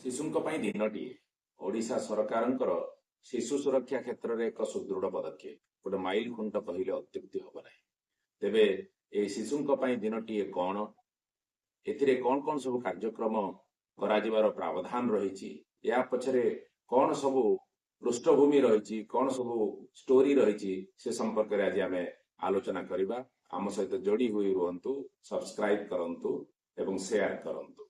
ଶିଶୁଙ୍କ ପାଇଁ ଦିନଟିଏ ଓଡ଼ିଶା ସରକାରଙ୍କର ଶିଶୁ ସୁରକ୍ଷା କ୍ଷେତ୍ରରେ ଏକ ସୁଦୃଢ଼ ପଦକ୍ଷେପ, ଗୋଟେ ମାଇଲ ଖୁଣ୍ଟ କହିଲେ ଅତ୍ୟୁକ୍ତି ହେବ ନାହିଁ। ତେବେ ଏହି ଶିଶୁଙ୍କ ପାଇଁ ଦିନଟିଏ କ'ଣ, ଏଥିରେ କ'ଣ କ'ଣ ସବୁ କାର୍ଯ୍ୟକ୍ରମ କରାଯିବାର ପ୍ରାବଧାନ ରହିଛି, ଏହା ପଛରେ କ'ଣ ସବୁ ପୃଷ୍ଠଭୂମି ରହିଛି, କ'ଣ ସବୁ ଷ୍ଟୋରି ରହିଛି, ସେ ସମ୍ପର୍କରେ ଆଜି ଆମେ ଆଲୋଚନା କରିବା। ଆମ ସହିତ ଯୋଡ଼ି ହୋଇ ରୁହନ୍ତୁ, ସବସ୍କ୍ରାଇବ କରନ୍ତୁ ଏବଂ ସେୟାର କରନ୍ତୁ।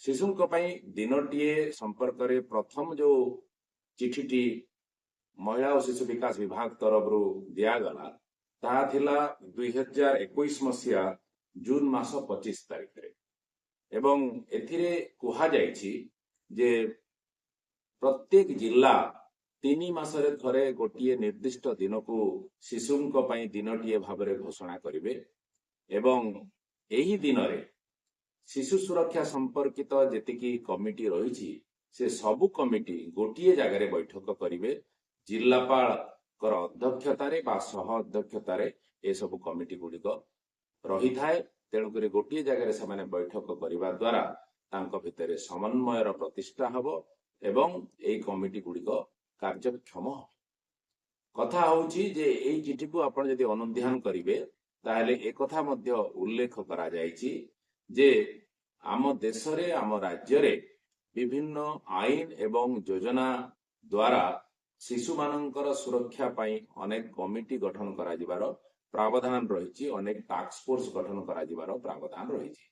ଶିଶୁଙ୍କ ପାଇଁ ଦିନଟିଏ ସମ୍ପର୍କରେ ପ୍ରଥମ ଯୋଉ ଚିଠିଟି ମହିଳା ଓ ଶିଶୁ ବିକାଶ ବିଭାଗ ତରଫରୁ ଦିଆଗଲା ତାହା ଥିଲା 2021 ମସିହା ଜୁନ ମାସ 25 ତାରିଖରେ ଏବଂ ଏଥିରେ କୁହାଯାଇଛି ଯେ ପ୍ରତ୍ୟେକ ଜିଲ୍ଲା 3 ମାସରେ ଥରେ ଗୋଟିଏ ନିର୍ଦ୍ଦିଷ୍ଟ ଦିନକୁ ଶିଶୁଙ୍କ ପାଇଁ ଦିନଟିଏ ଭାବରେ ଘୋଷଣା କରିବେ ଏବଂ ଏହି ଦିନରେ ଶିଶୁ ସୁରକ୍ଷା ସମ୍ପର୍କିତ ଯେତିକି କମିଟି ରହିଛି ସେ ସବୁ କମିଟି ଗୋଟିଏ ଜାଗାରେ ବୈଠକ କରିବେ। ଜିଲ୍ଲାପାଳଙ୍କର ଅଧ୍ୟକ୍ଷତାରେ ବା ସହ ଅଧ୍ୟକ୍ଷତାରେ ଏସବୁ କମିଟି ଗୁଡ଼ିକ ରହିଥାଏ। ତେଣୁକରି ଗୋଟିଏ ଜାଗାରେ ସେମାନେ ବୈଠକ କରିବା ଦ୍ୱାରା ତାଙ୍କ ଭିତରେ ସମନ୍ୱୟର ପ୍ରତିଷ୍ଠା ହେବ ଏବଂ ଏହି କମିଟି ଗୁଡ଼ିକ କାର୍ଯ୍ୟକ୍ଷମ ହେବ। କଥା ହେଉଛି ଯେ ଏହି ଚିଠିକୁ ଆପଣ ଯଦି ଅନୁଧ୍ୟାନ କରିବେ ତାହେଲେ ଏକଥା ମଧ୍ୟ ଉଲ୍ଲେଖ କରାଯାଇଛି ଯେ ଆମ ଦେଶରେ ଆମ ରାଜ୍ୟରେ ବିଭିନ୍ନ ଆଇନ ଏବଂ ଯୋଜନା ଦ୍ୱାରା ଶିଶୁମାନଙ୍କର ସୁରକ୍ଷା ପାଇଁ ଅନେକ କମିଟି ଗଠନ କରାଯିବାର ପ୍ରାବଧାନ ରହିଛି, ଅନେକ ଟାସ୍କ ଫୋର୍ସ ଗଠନ କରାଯିବାର ପ୍ରାବଧାନ ରହିଛି।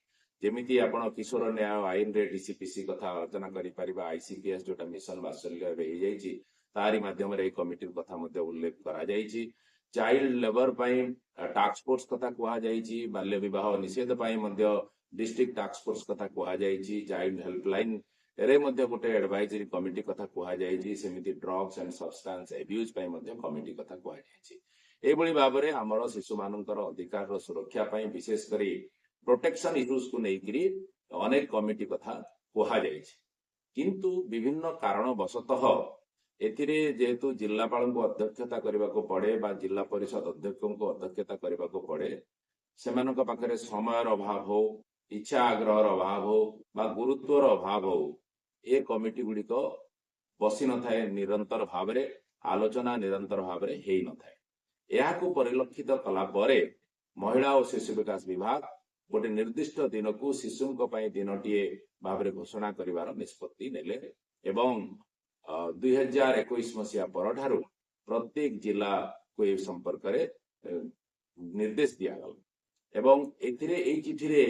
ଯେମିତି ଆପଣ କିଶୋର ନ୍ୟାୟ ଆଇନରେ ଡିସିପିସି କଥା ଆଲୋଚନା କରିପାରିବା, ICPS ଯୋଉଟା ମିଶନ ବାତ୍ସଲ୍ୟ ଏବେ ହେଇଯାଇଛି ତାରି ମାଧ୍ୟମରେ ଏହି କମିଟିର କଥା ମଧ୍ୟ ଉଲ୍ଲେଖ କରାଯାଇଛି। ଚାଇଲ୍ଡ ଲେବର ପାଇଁ ଟାସ୍କ ଫୋର୍ସ କଥା କୁହାଯାଇଛି, ବାଲ୍ୟ ବିବାହ ନିଷେଧ ପାଇଁ ମଧ୍ୟ ଡିଷ୍ଟ୍ରିକ୍ଟ ଟାସ୍କ ଫୋର୍ସ କଥା କୁହାଯାଇଛି, ଚାଇଲ୍ଡ ହେଲ୍ପଲାଇନ ରେ ମଧ୍ୟ ଗୋଟେ ଆଡଭାଇଜରୀ କମିଟି କଥା କୁହାଯାଇଛି, ସେମିତି ଡ୍ରଗ୍ସ ଆଣ୍ଡ ସବଷ୍ଟାନ୍ସ ଆବ୍ୟୁଜ ପାଇଁ ମଧ୍ୟ କମିଟି କଥା କୁହାଯାଇଛି। ଏଭଳି ଭାବରେ ଆମର ଶିଶୁମାନଙ୍କର ଅଧିକାରର ସୁରକ୍ଷା ପାଇଁ ବିଶେଷ କରି ପ୍ରୋଟେକ୍ସନ ଇସ୍ୟୁଜକୁ ନେଇକରି ଅନେକ କମିଟି କଥା କୁହାଯାଇଛି। କିନ୍ତୁ ବିଭିନ୍ନ କାରଣବଶତଃ ଏଥିରେ ଯେହେତୁ ଜିଲ୍ଲାପାଳଙ୍କୁ ଅଧ୍ୟକ୍ଷତା କରିବାକୁ ପଡେ ବା ଜିଲ୍ଲା ପରିଷଦ ଅଧ୍ୟକ୍ଷଙ୍କୁ ଅଧ୍ୟକ୍ଷତା କରିବାକୁ ପଡେ, ସେମାନଙ୍କ ପାଖରେ ସମୟର ଅଭାବ ହଉ, ଇଚ୍ଛା ଆଗ୍ରହର ଅଭାବ ହଉ ବା ଗୁରୁତ୍ୱର ଅଭାବ ହଉ, ଏ କମିଟି ଗୁଡ଼ିକ ବସି ନଥାଏ ନିରନ୍ତର ଭାବରେ, ଆଲୋଚନା ନିରନ୍ତର ଭାବରେ ହେଇନଥାଏ। ଏହାକୁ ପରିଲକ୍ଷିତ କଲା ପରେ ମହିଳା ଓ ଶିଶୁ ବିକାଶ ବିଭାଗ ଗୋଟେ ନିର୍ଦ୍ଦିଷ୍ଟ ଦିନକୁ ଶିଶୁଙ୍କ ପାଇଁ ଦିନଟିଏ ଭାବରେ ଘୋଷଣା କରିବାର ନିଷ୍ପତ୍ତି ନେଲେ ଏବଂ 2021 ମସିହା ପରଠାରୁ ପ୍ରତ୍ୟେକ ଜିଲ୍ଲାକୁ ଏ ସମ୍ପର୍କରେ ନିର୍ଦ୍ଦେଶ ଦିଆଗଲା ଏବଂ ଏଥିରେ ଏଇ ଚିଠିରେ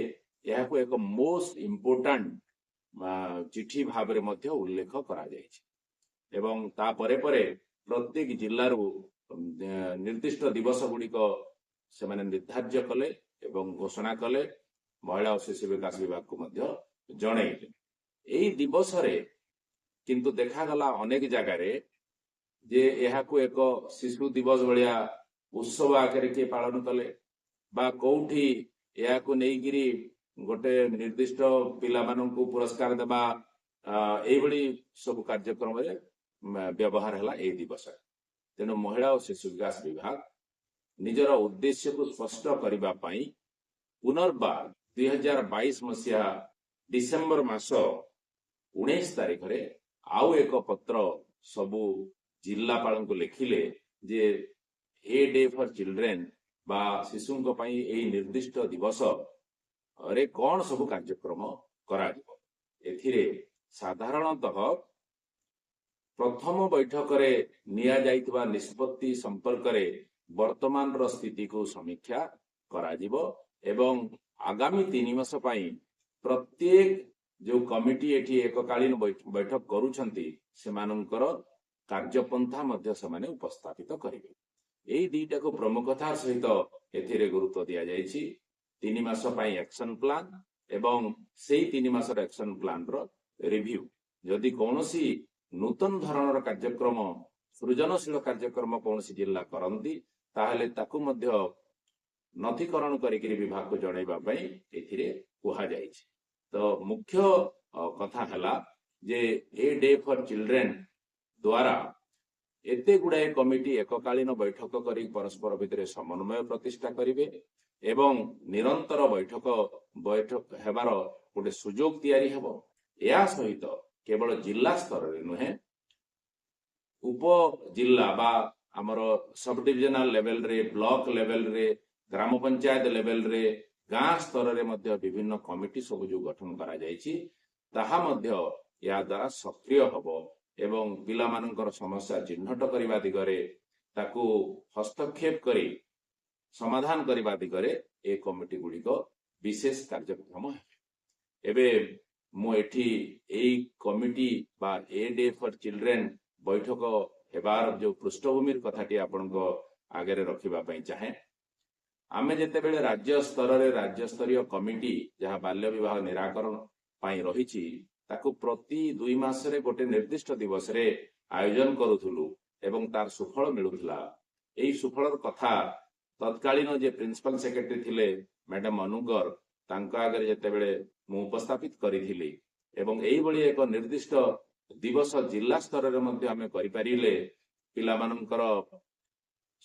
ଏହାକୁ ଏକ ମୋଷ୍ଟ ଇମ୍ପୋର୍ଟାଣ୍ଟ ଚିଠି ଭାବରେ ମଧ୍ୟ ଉଲ୍ଲେଖ କରାଯାଇଛି ଏବଂ ତାପରେ ପରେ ପ୍ରତ୍ୟେକ ଜିଲ୍ଲାରୁ ନିର୍ଦ୍ଦିଷ୍ଟ ଦିବସ ଗୁଡ଼ିକ ସେମାନେ ନିର୍ଦ୍ଧାର୍ଯ୍ୟ କଲେ ଏବଂ ଘୋଷଣା କଲେ, ମହିଳା ଓ ଶିଶୁ ବିକାଶ ବିଭାଗକୁ ମଧ୍ୟ ଜଣେଇଲେ। ଏହି ଦିବସରେ କିନ୍ତୁ ଦେଖାଗଲା ଅନେକ ଜାଗାରେ ଯେ ଏହାକୁ ଏକ ଶିଶୁ ଦିବସ ଭଳିଆ ଉତ୍ସବ ଆକାରରେ କିଏ ପାଳନ କଲେ ବା କୋଉଠି ଏହାକୁ ନେଇକିରି ଗୋଟେ ନିର୍ଦ୍ଦିଷ୍ଟ ପିଲାମାନଙ୍କୁ ପୁରସ୍କାର ଦେବା ଏଇଭଳି ସବୁ କାର୍ଯ୍ୟକ୍ରମରେ ବ୍ୟବହାର ହେଲା ଏହି ଦିବସରେ। ତେଣୁ ମହିଳା ଓ ଶିଶୁ ବିକାଶ ବିଭାଗ ନିଜର ଉଦ୍ଦେଶ୍ୟକୁ ସ୍ପଷ୍ଟ କରିବା ପାଇଁ ପୁନର୍ବାର 2022 ମସିହା ଡିସେମ୍ବର ମାସ 19 ତାରିଖରେ ଆଉ ଏକ ପତ୍ର ସବୁ ଜିଲ୍ଲାପାଳଙ୍କୁ ଲେଖିଲେ ଯେ ଏ ଡେ ଫର ଚିଲଡ୍ରେନ୍ ବା ଶିଶୁଙ୍କ ପାଇଁ ଏହି ନିର୍ଦ୍ଦିଷ୍ଟ ଦିବସରେ କ'ଣ ସବୁ କାର୍ଯ୍ୟକ୍ରମ କରାଯିବ। ଏଥିରେ ସାଧାରଣତଃ ପ୍ରଥମ ବୈଠକରେ ନିଆଯାଇଥିବା ନିଷ୍ପତ୍ତି ସମ୍ପର୍କରେ ବର୍ତ୍ତମାନର ସ୍ଥିତିକୁ ସମୀକ୍ଷା କରାଯିବ ଏବଂ ଆଗାମୀ 3 ମାସ ପାଇଁ ପ୍ରତ୍ୟେକ ଯୋଉ କମିଟି ଏଠି ଏକକାଳୀନ ବୈଠକ କରୁଛନ୍ତି ସେମାନଙ୍କର କାର୍ଯ୍ୟପନ୍ଥା ମଧ୍ୟ ସେମାନେ ଉପସ୍ଥାପିତ କରିବେ। ଏହି ଦୁଇଟାକୁ ପ୍ରମୁଖତାର ସହିତ ଏଥିରେ ଗୁରୁତ୍ୱ ଦିଆଯାଇଛି। 3 ମାସ ପାଇଁ ଆକ୍ସନ ପ୍ଲାନ ଏବଂ ସେଇ 3 ମାସର ଆକ୍ସନ ପ୍ଲାନର ରିଭ୍ୟୁ। ଯଦି କୌଣସି ନୂତନ ଧରଣର କାର୍ଯ୍ୟକ୍ରମ, ସୃଜନଶୀଳ କାର୍ଯ୍ୟକ୍ରମ କୌଣସି ଜିଲ୍ଲା କରନ୍ତି ତାହେଲେ ତାକୁ ମଧ୍ୟ ନଥିକରଣ କରିକିରି ବିଭାଗକୁ ଜଣାଇବା ପାଇଁ ଏଥିରେ କୁହାଯାଇଛି। ତ ମୁଖ୍ୟ କଥା ହେଲା ଯେ ଏ ଡେ ଫର ଚିଲଡ୍ରେନ୍ ଦ୍ୱାରା ଏତେ ଗୁଡ଼ାଏ କମିଟି ଏକକାଳୀନ ବୈଠକ କରି ପରସ୍ପର ଭିତରେ ସମନ୍ୱୟ ପ୍ରତିଷ୍ଠା କରିବେ ଏବଂ ନିରନ୍ତର ବୈଠକ ହେବାର ଗୋଟେ ସୁଯୋଗ ତିଆରି ହେବ या सहित केवल जिला स्तर में नुहे उप जिला बा आमर सब डिविजनल लेवल रे ब्लॉक लेवल रे ग्राम पंचायत लेवल रे गाँ स्तर रे मध्य विभिन्न कमिटी सब जो गठन करा जायछि ताहा मध्य या द्वारा सक्रिय हब एवं पिला मानकर समस्या चिन्हट करने दिगरे ताकू हस्तक्षेप करी समाधान करने दिगरे ए कमिटी गुड़िक विशेष कार्यक्रम एबे मु एठी एई कमिटी बा ए डे फॉर चिल्ड्रेन बैठक हेबार जो पृष्ठभूमि कथाटी आपण आगे रखा चाहे आमे जेते बेले राज्य स्तर रे राज्य स्तरीय कमिटी जहाँ बाल्य विवाह निराकरण पाई रही ताकू प्रति 2 मास रे गोटे निर्दिष्ट दिवस रे आयोजन करूथुलु एवं तार सुफल मिलुथला एई सुफलर कथा तत्कालीन जे प्रिंसिपल सेक्रेटरी थिले मैडम अनुगर तांका आगे जेते बेले मु उपस्थापित करिथिली एवं एई बळी एक निर्दिष्ट दिवस जिला स्तर रे मध्ये आमे करि परिले पिला मानकर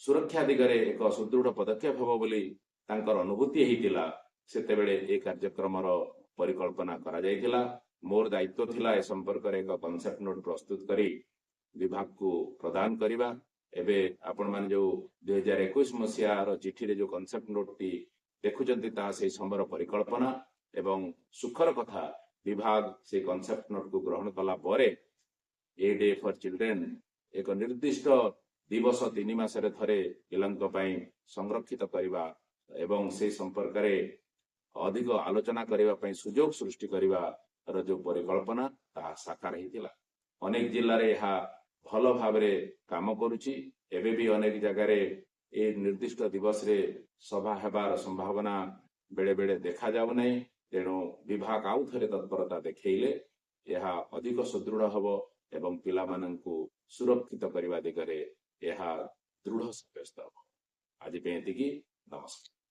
सुरक्षा दिगरे एक सुदृढ़ पदक्षेप हबो बोली तांकर अनुभूति हेतिला सेते बेले ए कार्यक्रम रो परिकल्पना करा जायतिला मोर दायित्व थिला ए संपर्क रे एक कांसेप्ट नोट प्रस्तुत करी विभाग को प्रदान करिबा एबे आपण मान जो 2021 मसिया रो चिठी रे जो कांसेप्ट नोट टी देखुचंती ता से समर परिकल्पना एवं सुखर कथा विभाग से कांसेप्ट नोट को ग्रहण कला परे ए डे फॉर चिल्ड्रेन एक निर्दिष्ट दिवस 3 मास रे थरे पिलांक पई संरक्षित करिबा एवं से संपर्क रे अधिक आलोचना करिबा पई सुजोग सृष्टि करिबा रो जो परिकल्पना ता साकार हितिला अनेक जिल्ला रे हा भलो भाबरे काम करूची एबे भी अनेक जगह रे ए निर्दिष्ट दिवस रे सभा हेबार संभावना बेले बेले देखा जाउ नै तेणु विभाग आउ थरे तत्परता देखैले यह अधिक सुदृढ़ हबो एवं पिला माननकु सुरक्षित करबा दिगरे यह दृढ़ साब्यस्त हबो आज पे एतिकी नमस्कार।